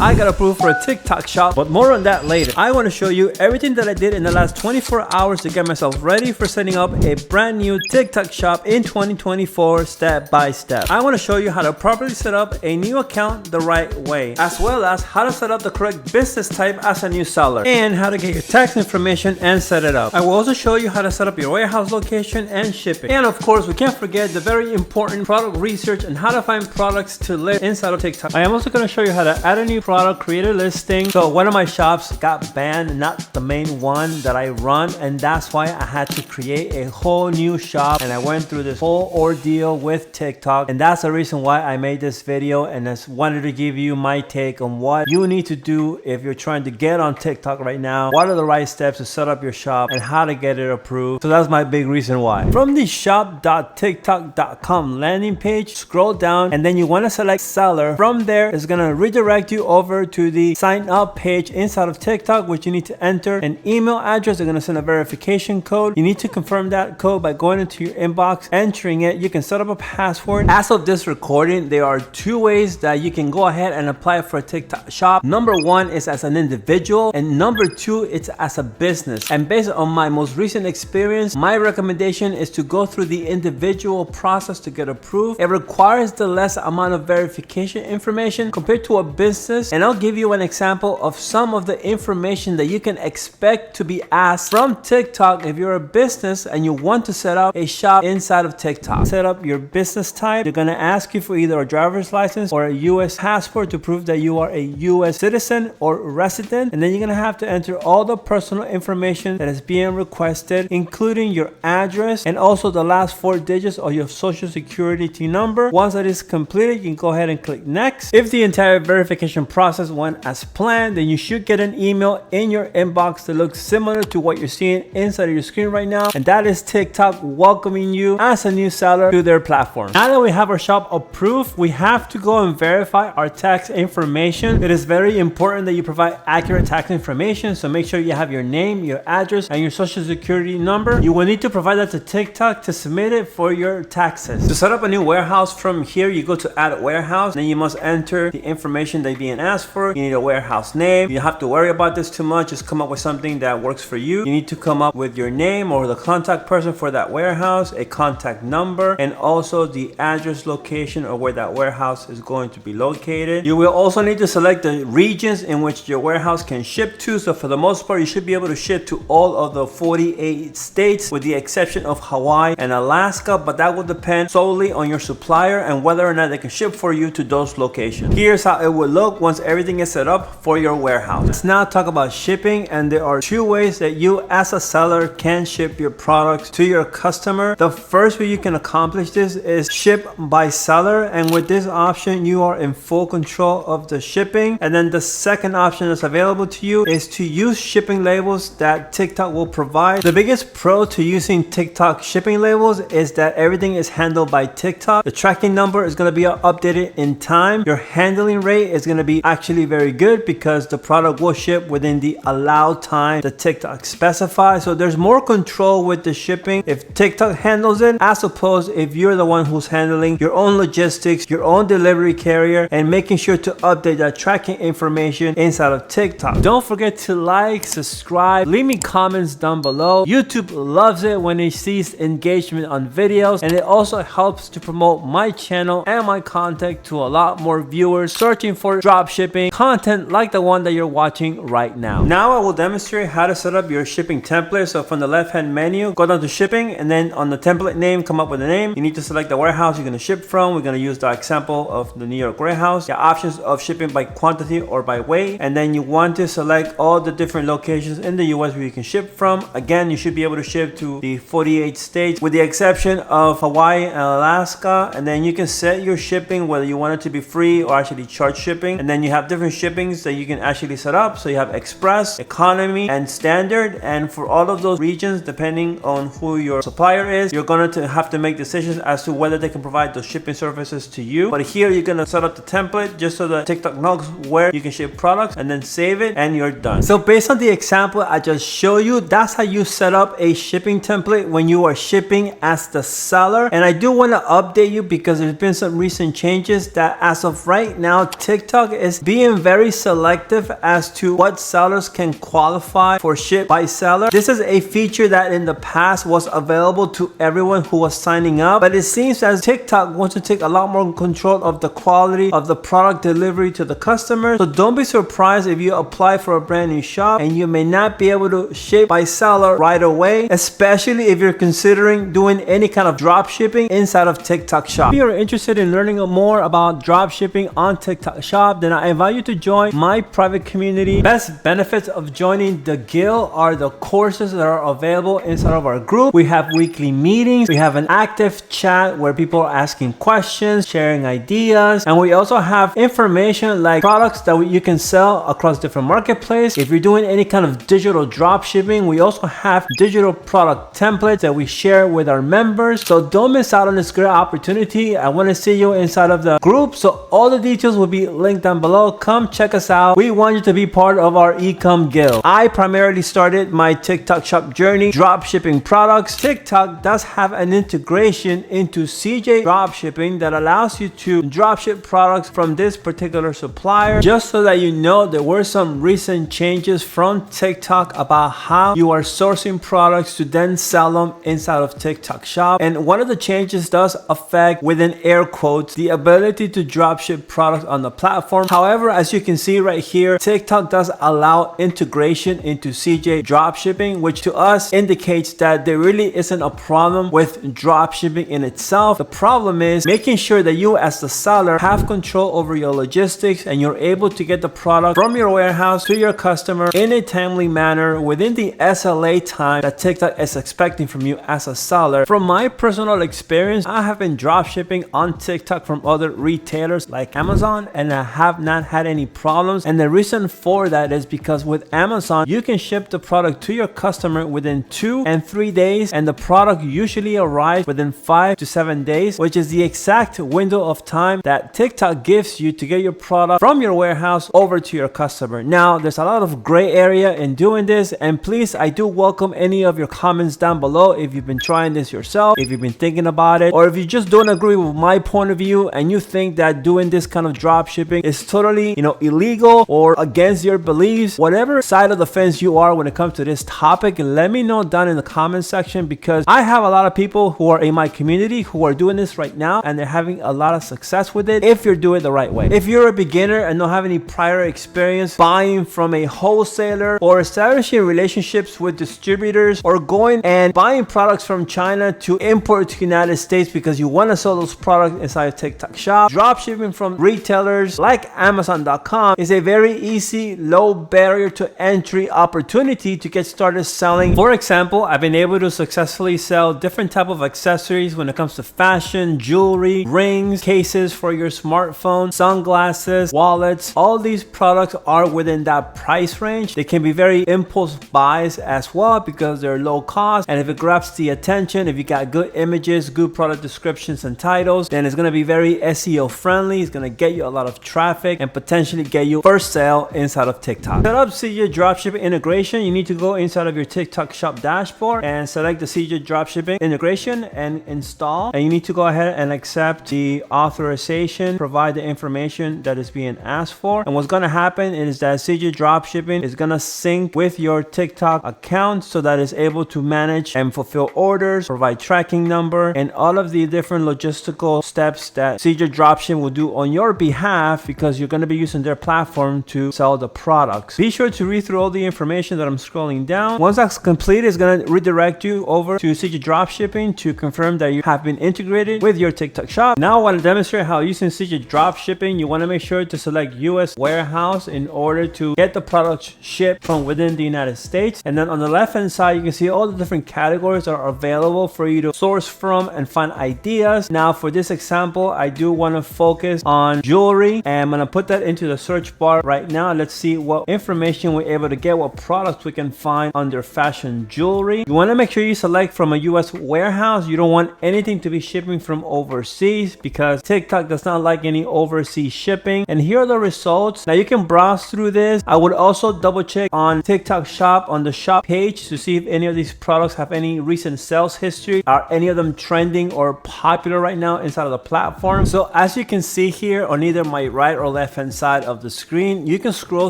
I got approved for a TikTok shop, but more on that later. I want to show you everything that I did in the last 24 hours to get myself ready for setting up a brand new TikTok shop in 2024 step by step. I want to show you how to properly set up a new account the right way, as well as how to set up the correct business type as a new seller, and how to get your tax information and set it up. I will also show you how to set up your warehouse location and shipping. And of course, we can't forget the very important product research and how to find products to list inside of TikTok. I am also going to show you how to add a new product, create a listing. So one of my shops got banned, not the main one that I run, and that's why I had to create a whole new shop, and I went through this whole ordeal with TikTok, and that's the reason why I made this video, and I just wanted to give you my take on what you need to do if you're trying to get on TikTok right now. What are the right steps to set up your shop and how to get it approved. So that's my big reason why. From the shop.tiktok.com landing page, scroll down, and then you want to select seller. From there, it's going to redirect you over to the sign up page inside of TikTok, which you need to enter an email address. They're going to send a verification code. You need to confirm that code by going into your inbox, entering it. You can set up a password. As of this recording, there are two ways that you can go ahead and apply for a TikTok shop. Number one is as an individual, and number two, it's as a business. And based on my most recent experience, my recommendation is to go through the individual process to get approved. It requires the less amount of verification information compared to a business, and I'll give you an example of some of the information that you can expect to be asked from TikTok if you're a business and you want to set up a shop inside of TikTok. Set up your business type. They're going to ask you for either a driver's license or a US passport to prove that you are a US citizen or resident, and then you're going to have to enter all the personal information that is being requested, including your address and also the last 4 digits of your social security number. Once that is completed, you can go ahead and click next. If the entire verification process went as planned, then you should get an email in your inbox that looks similar to what you're seeing inside of your screen right now, and that is TikTok welcoming you as a new seller to their platform. Now that we have our shop approved, we have to go and verify our tax information. It is very important that you provide accurate tax information, so make sure you have your name, your address, and your social security number. You will need to provide that to TikTok to submit it for your taxes. To set up a new warehouse, from here you go to add warehouse, then you must enter the information that you're being asked for. You need a warehouse name. You don't have to worry about this too much. Just come up with something that works for you. You need to come up with your name or the contact person for that warehouse, a contact number, and also the address location of where that warehouse is going to be located. You will also need to select the regions in which your warehouse can ship to. So for the most part, you should be able to ship to all of the 48 states with the exception of Hawaii and Alaska, but that will depend solely on your supplier and whether or not they can ship for you to those locations. Here's how it will look once everything is set up for your warehouse. Let's now talk about shipping, and there are two ways that you as a seller can ship your products to your customer. The first way you can accomplish this is ship by seller, and with this option you are in full control of the shipping. And then the second option that's available to you is to use shipping labels that TikTok will provide. The biggest pro to using TikTok shipping labels is that everything is handled by TikTok. The tracking number is going to be updated in time. Your handling rate is going to be actually very good because the product will ship within the allowed time that TikTok specifies. So there's more control with the shipping if TikTok handles it, as opposed if you're the one who's handling your own logistics, your own delivery carrier, and making sure to update that tracking information inside of TikTok. Don't forget to like, subscribe, leave me comments down below. YouTube loves it when it sees engagement on videos, and it also helps to promote my channel and my content to a lot more viewers searching for dropshipping content like the one that you're watching right now. Now I will demonstrate how to set up your shipping template. So from the left hand menu, go down to shipping, and then on the template name, come up with a name. You need to select the warehouse you're going to ship from. We're going to use the example of the New York warehouse. The options of shipping by quantity or by weight, and then you want to select all the different locations in the US where you can ship from. Again, you should be able to ship to the 48 states with the exception of Hawaii and Alaska, and then you can set your shipping whether you want it to be free or actually charge shipping. And then you have different shippings that you can actually set up. So you have express, economy, and standard, and for all of those regions, depending on who your supplier is, you're going to have to make decisions as to whether they can provide those shipping services to you. But here you're going to set up the template just so that TikTok knows where you can ship products, and then save it, and you're done. So based on the example I just showed you, that's how you set up a shipping template when you are shipping as the seller. And I do want to update you because there's been some recent changes that as of right now, TikTok is is being very selective as to what sellers can qualify for ship by seller. This is a feature that in the past was available to everyone who was signing up, but it seems as TikTok wants to take a lot more control of the quality of the product delivery to the customer. So don't be surprised if you apply for a brand new shop and you may not be able to ship by seller right away, especially if you're considering doing any kind of drop shipping inside of TikTok Shop. If you're interested in learning more about drop shipping on TikTok Shop, then I invite you to join my private community. Best benefits of joining the guild are the courses that are available inside of our group. We have weekly meetings, we have an active chat where people are asking questions, sharing ideas, and we also have information like products that you can sell across different marketplaces. If you're doing any kind of digital drop shipping, we also have digital product templates that we share with our members. So don't miss out on this great opportunity. I want to see you inside of the group. So all the details will be linked down below. Come check us out. We want you to be part of our e-com guild. I primarily started my TikTok Shop journey drop shipping products. TikTok does have an integration into CJ dropshipping that allows you to drop ship products from this particular supplier. Just so that you know, there were some recent changes from TikTok about how you are sourcing products to then sell them inside of TikTok Shop. And one of the changes does affect, within air quotes, the ability to drop ship products on the platform. However, as you can see right here, TikTok does allow integration into CJ dropshipping, which to us indicates that there really isn't a problem with drop shipping in itself. The problem is making sure that you as the seller have control over your logistics and you're able to get the product from your warehouse to your customer in a timely manner within the SLA time that TikTok is expecting from you as a seller. From my personal experience, I have been drop shipping on TikTok from other retailers like Amazon, and I have not had any problems. And the reason for that is because with Amazon, you can ship the product to your customer within 2 and 3 days, and the product usually arrives within 5 to 7 days, which is the exact window of time that TikTok gives you to get your product from your warehouse over to your customer. Now, there's a lot of gray area in doing this, and please, I do welcome any of your comments down below if you've been trying this yourself, if you've been thinking about it, or if you just don't agree with my point of view and you think that doing this kind of drop shipping is totally, illegal or against your beliefs. Whatever side of the fence you are when it comes to this topic, let me know down in the comment section, because I have a lot of people who are in my community who are doing this right now and they're having a lot of success with it if you're doing it the right way. If you're a beginner and don't have any prior experience buying from a wholesaler or establishing relationships with distributors or going and buying products from China to import to United States because you want to sell those products inside of TikTok Shop, drop shipping from retailers like Amazon.com is a very easy, low barrier to entry opportunity to get started selling. For example, I've been able to successfully sell different type of accessories when it comes to fashion, jewelry, rings, cases for your smartphone, sunglasses, wallets. All these products are within that price range. They can be very impulse buys as well because they're low cost, and if it grabs the attention, if you got good images, good product descriptions and titles, then it's going to be very SEO friendly. It's going to get you a lot of traffic and potentially get you first sale inside of TikTok. Set up CJ dropshipping integration. You need to go inside of your TikTok Shop dashboard and select the CJ dropshipping integration and install, and you need to go ahead and accept the authorization, provide the information that is being asked for. And what's going to happen is that CJ dropshipping is going to sync with your TikTok account so that it's able to manage and fulfill orders, provide tracking number, and all of the different logistical steps that CJ dropshipping will do on your behalf, because you're going to be using their platform to sell the products. Be sure to read through all the information that I'm scrolling down. Once that's complete, it's going to redirect you over to CJ dropshipping to confirm that you have been integrated with your TikTok Shop. Now I want to demonstrate how using CJ dropshipping, you want to make sure to select US warehouse in order to get the product shipped from within the United States. And then on the left hand side, you can see all the different categories that are available for you to source from and find ideas. Now for this example, I do want to focus on jewelry, and I'm going to put that into the search bar right now. Let's see what information we're able to get, what products we can find under fashion jewelry. You want to make sure you select from a US warehouse. You don't want anything to be shipping from overseas because TikTok does not like any overseas shipping. And here are the results. Now you can browse through this. I would also double check on TikTok Shop on the shop page to see if any of these products have any recent sales history. Are any of them trending or popular right now inside of the platform? So as you can see here on either my right or left left hand side of the screen, you can scroll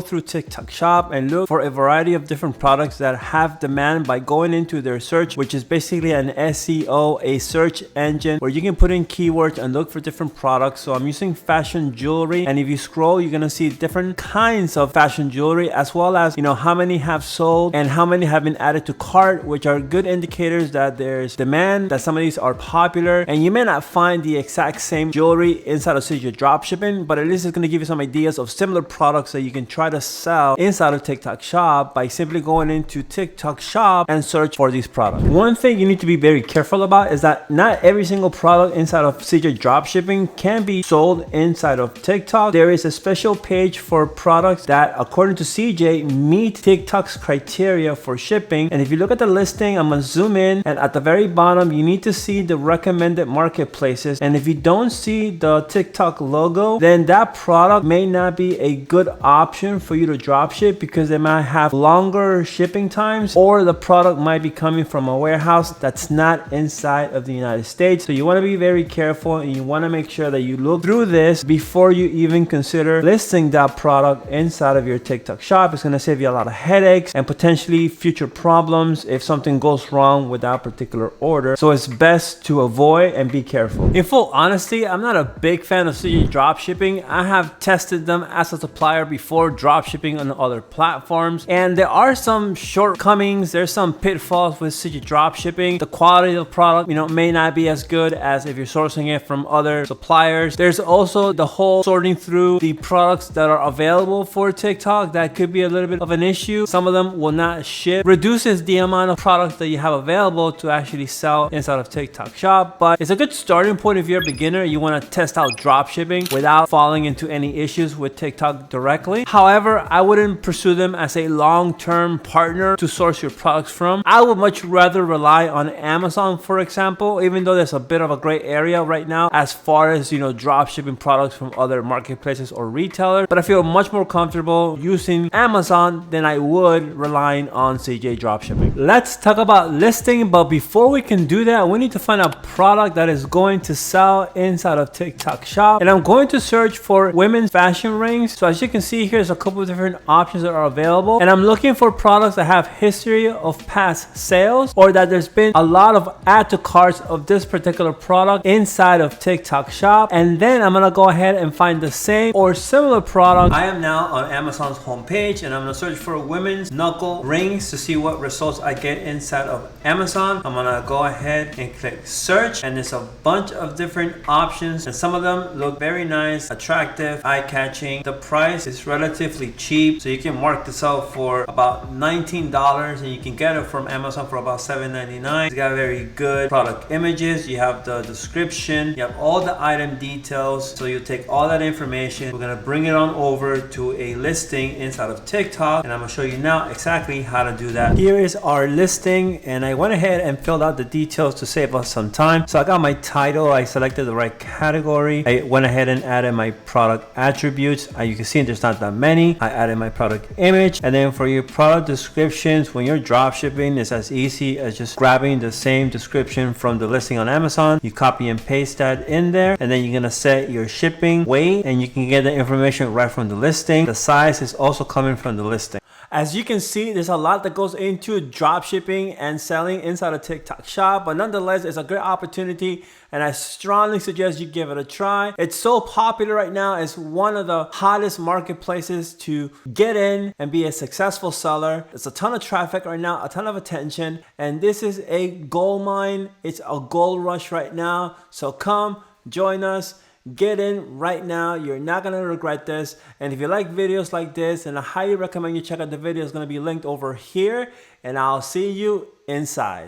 through TikTok Shop and look for a variety of different products that have demand by going into their search, which is basically an SEO, a search engine where you can put in keywords and look for different products. So I'm using fashion jewelry, and if you scroll, you're gonna see different kinds of fashion jewelry, as well as, you know, how many have sold and how many have been added to cart, which are good indicators that there's demand, that some of these are popular. And you may not find the exact same jewelry inside of CJ Dropshipping, but at least it's gonna give you some ideas of similar products that you can try to sell inside of TikTok Shop by simply going into TikTok Shop and search for these products. One thing you need to be very careful about is that not every single product inside of CJ Dropshipping can be sold inside of TikTok. There is a special page for products that, according to CJ, meet TikTok's criteria for shipping. And if you look at the listing, I'm gonna zoom in, and at the very bottom you need to see the recommended marketplaces. And if you don't see the TikTok logo, then that product may not be a good option for you to drop ship, because they might have longer shipping times, or the product might be coming from a warehouse that's not inside of the United States. So you want to be very careful, and you want to make sure that you look through this before you even consider listing that product inside of your TikTok Shop. It's going to save you a lot of headaches and potentially future problems if something goes wrong with that particular order. So it's best to avoid and be careful. In full honesty, I'm not a big fan of CJ Dropshipping. I have tested them as a supplier before dropshipping on other platforms, and there are some shortcomings. There's some pitfalls with CJ Dropshipping. The quality of the product, you know, may not be as good as if you're sourcing it from other suppliers. There's also the whole sorting through the products that are available for TikTok. That could be a little bit of an issue. Some of them will not ship. Reduces the amount of products that you have available to actually sell inside of TikTok Shop, but it's a good starting point if you're a beginner. You want to test out dropshipping without falling into any issues with TikTok directly. However, I wouldn't pursue them as a long-term partner to source your products from. I would much rather rely on Amazon, for example, even though there's a bit of a gray area right now as far as, you know, drop shipping products from other marketplaces or retailers, but I feel much more comfortable using Amazon than I would relying on CJ Dropshipping. Let's talk about listing, but before we can do that, we need to find a product that is going to sell inside of TikTok Shop, and I'm going to search for women's fashion rings. So as you can see, here's a couple of different options that are available, and I'm looking for products that have history of past sales, or that there's been a lot of add to carts of this particular product inside of TikTok Shop. And then I'm gonna go ahead and find the same or similar product. I am now on Amazon's homepage, and I'm gonna search for women's knuckle rings to see what results I get inside of Amazon. I'm gonna go ahead and click search, and there's a bunch of different options, and some of them look very nice, attractive, eye-catching. The price is relatively cheap, so you can mark this out for about $19, and you can get it from Amazon for about $7.99. It's got very good product images. You have the description, you have all the item details. So you take all that information, we're gonna bring it on over to a listing inside of TikTok, and I'm gonna show you now exactly how to do that. Here is our listing, and I went ahead and filled out the details to save us some time. So I got my title, I selected the right category, I went ahead and added my product attributes. You can see there's not that many. I added my product image, and then for your product descriptions, when you're drop shipping, it's as easy as just grabbing the same description from the listing on Amazon. You copy and paste that in there, and then you're gonna set your shipping weight, and you can get the information right from the listing. The size is also coming from the listing. As you can see, there's a lot that goes into drop shipping and selling inside of TikTok Shop, but nonetheless, it's a great opportunity, and I strongly suggest you give it a try. It's so popular right now. It's one of the hottest marketplaces to get in and be a successful seller. There's a ton of traffic right now, a ton of attention, and this is a gold mine. It's a gold rush right now. So come join us. Get in right now. You're not gonna regret this. And if you like videos like this, then I highly recommend you check out the video. It's gonna be linked over here, and I'll see you inside.